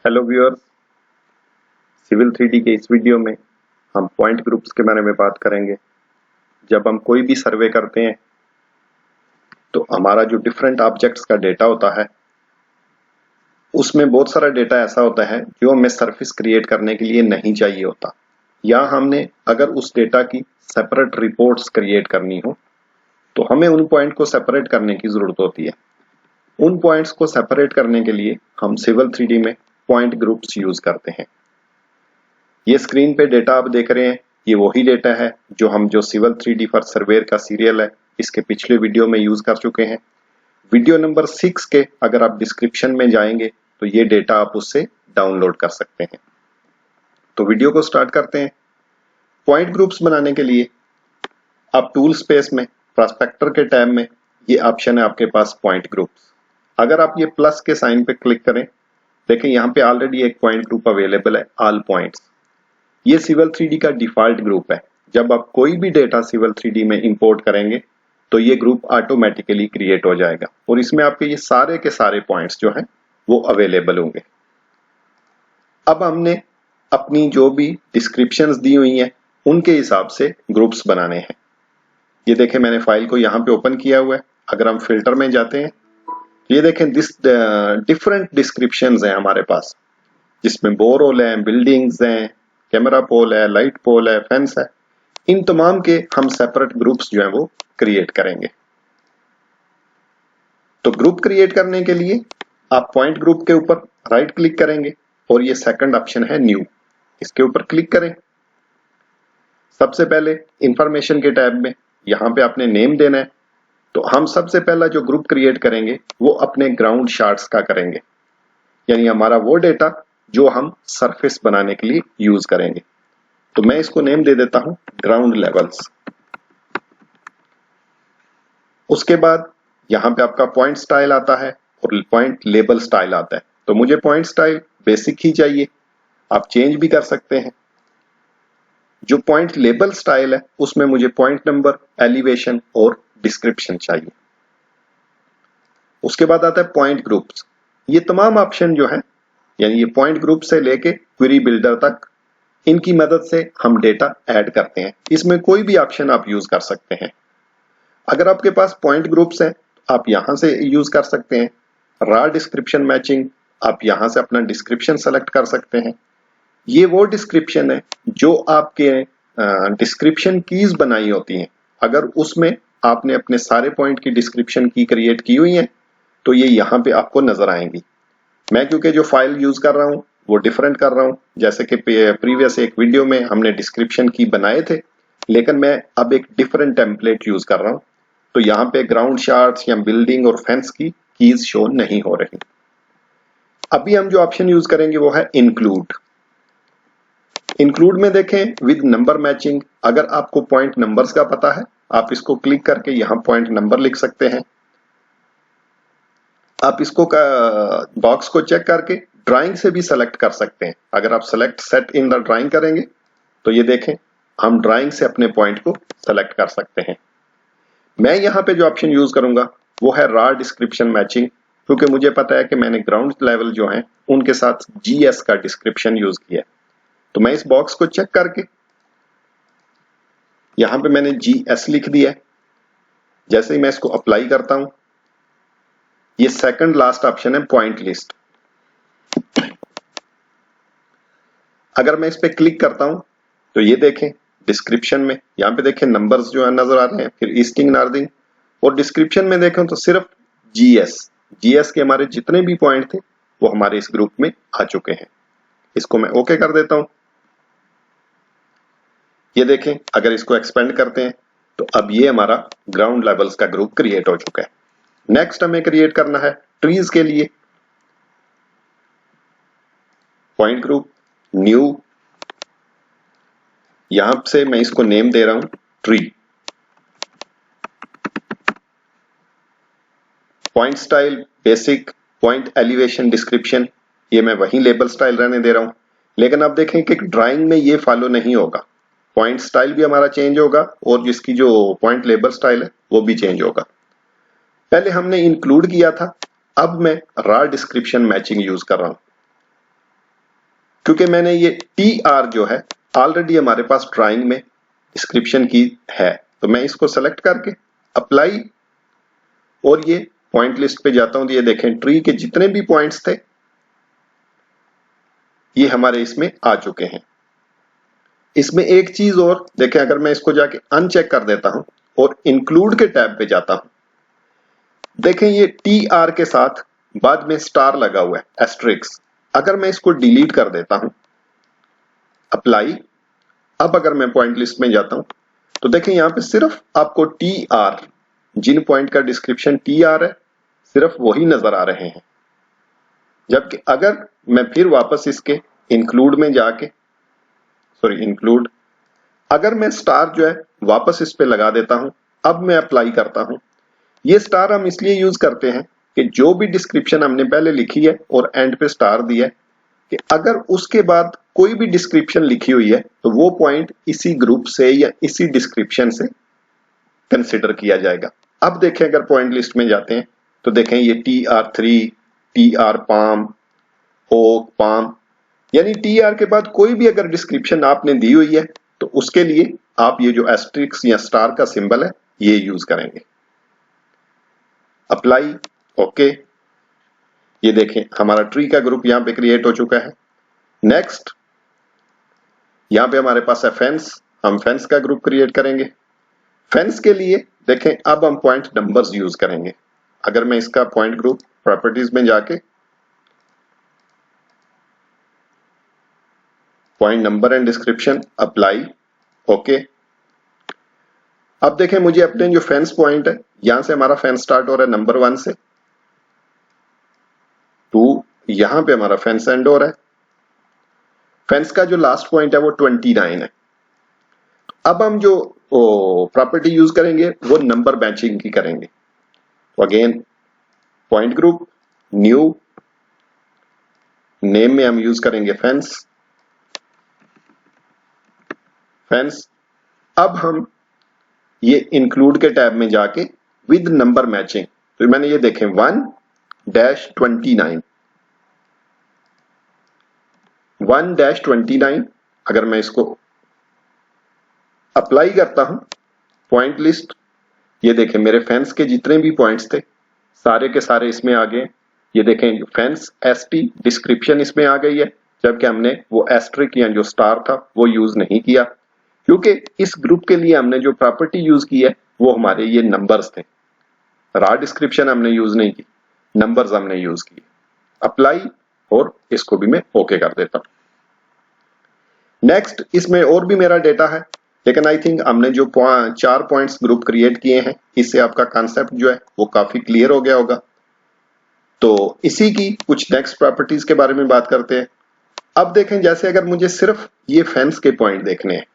Hello viewers, civil 3D के इस video में हम पॉइंट ग्रुप्स के बारे में बात करेंगे। जब हम कोई भी सर्वे करते हैं तो हमारा जो डिफरेंट ऑब्जेक्ट्स का डेटा होता है उसमें बहुत सारा डेटा ऐसा होता है जो हमें सरफेस क्रिएट करने के लिए नहीं चाहिए होता, या हमने अगर उस डेटा की सेपरेट रिपोर्ट्स क्रिएट करनी हो तो हमें उन पॉइंट को सेपरेट करने की जरूरत होती है। उन पॉइंट्स को सेपरेट करने के लिए हम सिविल 3D में पॉइंट ग्रुप्स यूज करते हैं। ये स्क्रीन पे डेटा आप देख रहे हैं, ये वही डेटा है जो सिविल 3D फॉर सर्वेयर का सीरियल है इसके पिछले वीडियो में यूज कर चुके हैं। वीडियो नंबर 6 के अगर आप डिस्क्रिप्शन में जाएंगे तो ये डेटा आप उससे डाउनलोड कर सकते हैं। तो वीडियो को स्टार्ट करते हैं। पॉइंट ग्रुप्स बनाने के लिए आप टूल स्पेस में प्रोस्पेक्टर के टैब में ये ऑप्शन है आपके पास पॉइंट ग्रुप्स। अगर आप ये प्लस के साइन पे क्लिक करें, देखें यहाँ पे ऑलरेडी एक पॉइंट ग्रुप अवेलेबल है, ऑल पॉइंट्स। ये सिविल 3D का डिफॉल्ट ग्रुप है। जब आप कोई भी डेटा सिविल 3D में इंपोर्ट करेंगे तो ये ग्रुप ऑटोमेटिकली क्रिएट हो जाएगा और इसमें आपके ये सारे के सारे पॉइंट्स जो हैं वो अवेलेबल होंगे। अब हमने अपनी जो भी डिस्क्रिप्शंस दी हुई हैं उनके हिसाब से ग्रुप्स बनाने हैं। ये देखें, मैंने फाइल को यहाँ पे ओपन किया हुआ है। अगर हम फिल्टर में जाते हैं, ये देखें डिफरेंट डिस्क्रिप्शंस हैं हमारे पास, जिसमें बोरहोल है, बिल्डिंग्स हैं, कैमरा पोल है, लाइट पोल है, फेंस है। इन तमाम के हम सेपरेट ग्रुप्स जो हैं वो क्रिएट करेंगे। तो ग्रुप क्रिएट करने के लिए आप पॉइंट ग्रुप के ऊपर राइट क्लिक करेंगे और ये सेकंड ऑप्शन है न्यू, इसके ऊपर क्लिक करें। सबसे पहले इंफॉर्मेशन के टैब में यहाँ पे आपने नेम देना है। तो हम सबसे पहला जो ग्रुप क्रिएट करेंगे वो अपने ग्राउंड शार्ट्स का करेंगे, यानी हमारा वो डेटा जो हम सरफेस बनाने के लिए यूज करेंगे। तो मैं इसको नेम दे देता हूं ग्राउंड लेवल्स। उसके बाद यहां पे आपका पॉइंट स्टाइल आता है और पॉइंट लेबल स्टाइल आता है। तो मुझे पॉइंट स्टाइल बेसिक ही चाहिए, आप चेंज भी कर सकते हैं। जो पॉइंट लेबल स्टाइल है उसमें मुझे पॉइंट नंबर, एलिवेशन और डिस्क्रिप्शन चाहिए। उसके बाद आता है पॉइंट ग्रुप्स। ये तमाम ऑप्शन जो है, यानी ये पॉइंट ग्रुप से लेके क्वेरी बिल्डर तक, इनकी मदद से हम डेटा ऐड करते हैं। इसमें कोई भी ऑप्शन आप यूज कर सकते हैं। अगर आपके पास पॉइंट ग्रुप्स हैं आप यहां से यूज कर सकते हैं। रॉ डिस्क्रिप्शन मैचिंग, आप यहां से अपना डिस्क्रिप्शन सेलेक्ट कर सकते हैं। ये वो डिस्क्रिप्शन है जो आपके डिस्क्रिप्शन कीज बनाई होती हैं। अगर उसमें आपने अपने सारे पॉइंट की डिस्क्रिप्शन की क्रिएट की हुई है तो ये यहाँ पे आपको नजर आएंगी। मैं क्योंकि जो फाइल यूज कर रहा हूं वो डिफरेंट कर रहा हूं, जैसे कि प्रीवियस एक वीडियो में हमने डिस्क्रिप्शन की बनाए थे, लेकिन मैं अब एक डिफरेंट टेम्पलेट यूज कर रहा हूं। तो यहाँ पे ग्राउंड शार्ट्स या बिल्डिंग और फेंस की कीज शो नहीं हो रही। अभी हम जो ऑप्शन यूज करेंगे वो है इंक्लूड। इंक्लूड में देखें विद नंबर मैचिंग। अगर आपको पॉइंट नंबर्स का पता है आप इसको क्लिक करके यहाँ पॉइंट नंबर लिख सकते हैं। आप इसको बॉक्स को चेक करके ड्राइंग से भी सेलेक्ट कर सकते हैं। अगर आप select set in the drawing करेंगे तो ये देखें हम ड्राइंग से अपने पॉइंट को सेलेक्ट कर सकते हैं। मैं यहाँ पे जो ऑप्शन यूज करूंगा वो है रॉ डिस्क्रिप्शन मैचिंग, क्योंकि मुझे पता है कि मैंने ग्राउंड लेवल जो है उनके साथ जीएस का डिस्क्रिप्शन यूज किया है। तो मैं इस बॉक्स को चेक करके यहां पे मैंने जीएस लिख दिया है। जैसे ही मैं इसको अप्लाई करता हूं, ये सेकंड लास्ट ऑप्शन है पॉइंट लिस्ट। अगर मैं इस पे क्लिक करता हूं तो ये देखें डिस्क्रिप्शन में यहाँ पे देखें नंबर्स जो है नजर आ रहे हैं, फिर ईस्टिंग नॉर्दिंग, और डिस्क्रिप्शन में देखें तो सिर्फ जीएस के हमारे जितने भी पॉइंट थे वो हमारे इस ग्रुप में आ चुके हैं। इसको मैं ओके कर देता हूं। ये देखें अगर इसको एक्सपेंड करते हैं तो अब ये हमारा ग्राउंड लेवल्स का ग्रुप क्रिएट हो चुका है। नेक्स्ट हमें क्रिएट करना है ट्रीज के लिए। पॉइंट ग्रुप, न्यू, यहां से मैं इसको नेम दे रहा हूं tree. Point style basic, point elevation, description, ये मैं वही लेबल स्टाइल रहने दे रहा हूं। लेकिन अब देखें कि ड्राइंग में ये फॉलो नहीं होगा। पॉइंट स्टाइल भी हमारा चेंज होगा और जिसकी जो पॉइंट लेबल स्टाइल है वो भी चेंज होगा। पहले हमने इंक्लूड किया था, अब मैं रॉ डिस्क्रिप्शन मैचिंग यूज कर रहा हूं। क्योंकि मैंने ये TR जो है ऑलरेडी हमारे पास ड्राइंग में डिस्क्रिप्शन की है, तो मैं इसको सेलेक्ट करके अप्लाई और ये पॉइंट लिस्ट पे जाता हूं तो ये देखें ट्री के जितने भी पॉइंट्स थे ये हमारे इसमें आ चुके हैं। इसमें एक चीज और देखें, अगर मैं इसको जाके अनचेक कर देता हूं और इंक्लूड के टैब पे जाता हूं, देखें ये TR के साथ बाद में स्टार लगा हुआ है, एस्ट्रिक्स। अगर मैं इसको डिलीट कर देता हूं, अप्लाई, अब अगर मैं पॉइंट लिस्ट में जाता हूं तो देखें यहां पे सिर्फ आपको TR, जिन पॉइंट का डिस्क्रिप्शन TR है सिर्फ वही नजर आ रहे हैं। जबकि अगर मैं फिर वापस इसके इंक्लूड में जाके इंक्लूड, अगर मैं स्टार जो है वापस इस पे लगा देता हूं, अब मैं अप्लाई करता हूं। ये स्टार हम इसलिए यूज करते हैं कि जो भी डिस्क्रिप्शन हमने पहले लिखी है और एंड पे स्टार दिया है कि अगर उसके बाद कोई भी डिस्क्रिप्शन लिखी हुई है तो वो पॉइंट इसी ग्रुप से या इसी डिस्क्रिप्शन से कंसिडर किया जाएगा। अब देखें अगर पॉइंट लिस्ट में जाते हैं तो देखें ये TR3, TR palm, oak, palm, यानी TR के बाद कोई भी अगर डिस्क्रिप्शन आपने दी हुई है तो उसके लिए आप ये जो एस्ट्रिक्स या स्टार का सिंबल है ये यूज करेंगे। अप्लाई, ओके, ये देखें हमारा ट्री का ग्रुप यहां पे क्रिएट हो चुका है। नेक्स्ट यहां पे हमारे पास है फेंस, हम फेंस का ग्रुप क्रिएट करेंगे। फेंस के लिए देखें अब हम पॉइंट नंबर्स यूज करेंगे। अगर मैं इसका पॉइंट ग्रुप प्रॉपर्टीज में जाके point number and description, apply, okay. अब देखें मुझे अपने जो फेंस पॉइंट है यहां से हमारा फेंस स्टार्ट हो रहा है नंबर 1 से, 2, यहां पे हमारा फेंस एंड हो रहा है। फेंस का जो लास्ट पॉइंट है वो 29 है। अब हम जो प्रॉपर्टी यूज करेंगे वो नंबर मैचिंग की करेंगे। तो again point group, new, name में हम यूज करेंगे फेंस, फेंस। अब हम ये इंक्लूड के टैब में जाके विद नंबर मैचिंग, तो मैंने ये देखें 1-29, 1-29, अगर मैं इसको अप्लाई करता हूं पॉइंट लिस्ट, ये देखें मेरे फेंस के जितने भी पॉइंट्स थे सारे के सारे इसमें आ गए। ये देखें फेंस ST डिस्क्रिप्शन इसमें आ गई है, जबकि हमने वो एस्ट्रिक या जो स्टार था वो यूज नहीं किया, क्योंकि इस ग्रुप के लिए हमने जो प्रॉपर्टी यूज की है वो हमारे ये नंबर्स थे। रा डिस्क्रिप्शन हमने यूज नहीं की, नंबर्स हमने यूज किए। अप्लाई, और इसको भी मैं ओके कर देता हूं। नेक्स्ट इसमें और भी मेरा डेटा है, लेकिन आई थिंक हमने जो 4 पॉइंट्स ग्रुप क्रिएट किए हैं इससे आपका कॉन्सेप्ट जो है वो काफी क्लियर हो गया होगा। तो इसी की कुछ नेक्स्ट प्रॉपर्टीज के बारे में बात करते हैं। अब देखें जैसे अगर मुझे सिर्फ ये फेंस के पॉइंट देखने हैं,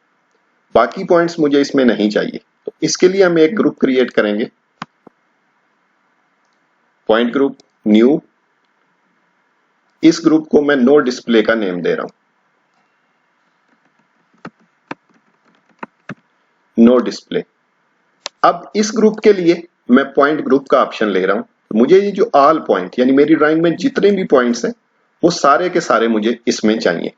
बाकी पॉइंट्स मुझे इसमें नहीं चाहिए, तो इसके लिए हम एक ग्रुप क्रिएट करेंगे। पॉइंट ग्रुप, न्यू, इस ग्रुप को मैं नो डिस्प्ले का नेम दे रहा हूं, नो डिस्प्ले। अब इस ग्रुप के लिए मैं पॉइंट ग्रुप का ऑप्शन ले रहा हूं, तो मुझे ये जो ऑल पॉइंट यानी मेरी ड्राइंग में जितने भी पॉइंट्स हैं वो सारे के सारे मुझे इसमें चाहिए।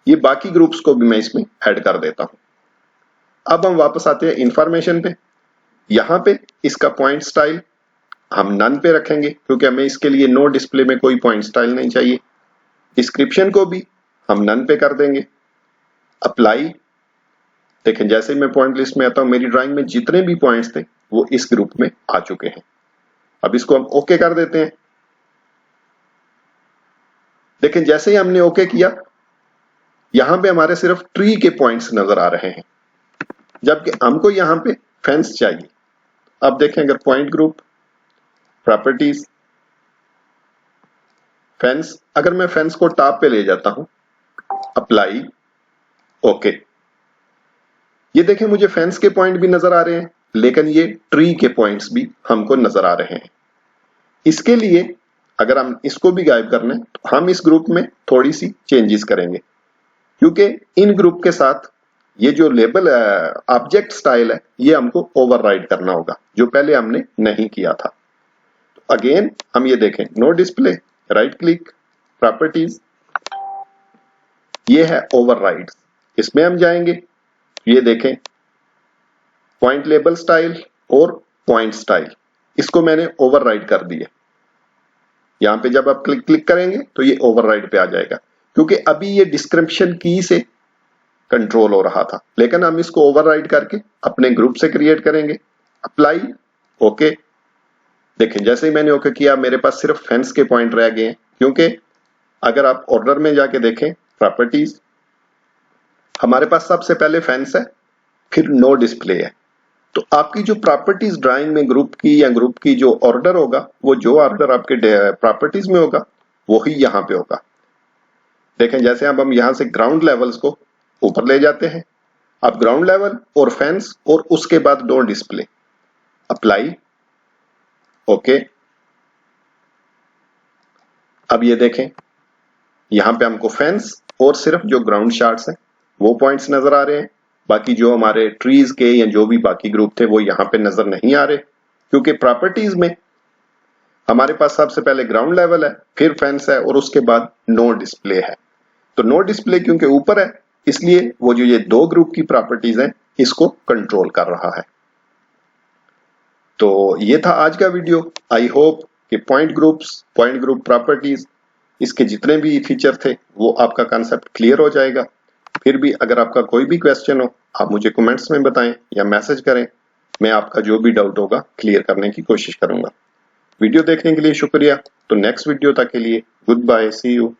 ये बाकी ग्रुप्स को भी मैं इसमें ऐड कर देता हूं। अब हम वापस आते हैं इंफॉर्मेशन पे। यहां पे इसका पॉइंट स्टाइल हम नन पे रखेंगे, क्योंकि हमें इसके लिए नो डिस्प्ले में कोई पॉइंट स्टाइल नहीं चाहिए। डिस्क्रिप्शन को भी हम नन पे कर देंगे। अप्लाई, देखें जैसे ही मैं पॉइंट लिस्ट में आता हूं मेरी ड्राइंग में जितने भी पॉइंट्स थे वो इस ग्रुप में आ चुके हैं। अब इसको हम ओके कर देते हैं। देखें जैसे ही हमने ओके किया यहां पे हमारे सिर्फ ट्री के पॉइंट्स नजर आ रहे हैं, जबकि हमको यहां पे फेंस चाहिए। अब देखें अगर पॉइंट ग्रुप, प्रॉपर्टीज, फेंस, अगर मैं फेंस को टॉप पे ले जाता हूं, अप्लाई, ओके, ये देखें मुझे फेंस के पॉइंट भी नजर आ रहे हैं, लेकिन ये ट्री के पॉइंट्स भी हमको नजर आ रहे हैं। इसके लिए अगर हम इसको भी गायब करना है तो हम इस ग्रुप में थोड़ी सी चेंजेस करेंगे, क्योंकि इन ग्रुप के साथ ये जो लेबल ऑब्जेक्ट स्टाइल है ये हमको ओवरराइड करना होगा, जो पहले हमने नहीं किया था। तो अगेन हम ये देखें no display, right click, properties, ये है ओवरराइड्स। इसमें हम जाएंगे, ये देखें पॉइंट लेबल स्टाइल और पॉइंट स्टाइल, इसको मैंने ओवरराइड कर दिया। यहां पे जब आप क्लिक करेंगे तो ये ओवरराइड पे आ जाएगा, क्योंकि अभी ये डिस्क्रिप्शन की से कंट्रोल हो रहा था, लेकिन हम इसको ओवरराइड करके अपने ग्रुप से क्रिएट करेंगे। Apply, okay. देखें जैसे ही मैंने ओके किया, मेरे पास सिर्फ फेंस के पॉइंट रह गए हैं, क्योंकि अगर आप ऑर्डर में जाके देखें प्रॉपर्टीज, हमारे पास सबसे पहले फेंस है, फिर नो डिस्प्ले है। तो आपकी जो प्रॉपर्टीज ड्राइंग में ग्रुप की या ग्रुप की जो ऑर्डर होगा, वो जो ऑर्डर आपके प्रॉपर्टीज में होगा वही यहां पे होगा। देखें जैसे अब हम यहां से ग्राउंड लेवल्स को ऊपर ले जाते हैं, अब ग्राउंड लेवल और फेंस और उसके बाद नो डिस्प्ले, अप्लाई, ओके। अब ये देखें यहां पे हमको फेंस और सिर्फ जो ग्राउंड शार्ट्स हैं वो पॉइंट्स नजर आ रहे हैं, बाकी जो हमारे ट्रीज के या जो भी बाकी ग्रुप थे वो यहां पे नजर नहीं आ रहे, क्योंकि प्रॉपर्टीज में हमारे पास सबसे पहले ग्राउंड लेवल है, फिर फेंस है और उसके बाद नो डिस्प्ले है। तो नो डिस्प्ले क्योंकि ऊपर है, इसलिए वो जो ये दो ग्रुप की प्रॉपर्टीज हैं इसको कंट्रोल कर रहा है। तो ये था आज का वीडियो। आई होप कि पॉइंट ग्रुप प्रॉपर्टीज, इसके जितने भी फीचर थे वो आपका कांसेप्ट क्लियर हो जाएगा। फिर भी अगर आपका कोई भी क्वेश्चन हो, आप मुझे कमेंट्स में बताएं या मैसेज करें, मैं आपका जो भी डाउट होगा क्लियर करने की कोशिश करूंगा। वीडियो देखने के लिए शुक्रिया। तो नेक्स्ट वीडियो तक के लिए गुड बाय, सी यू।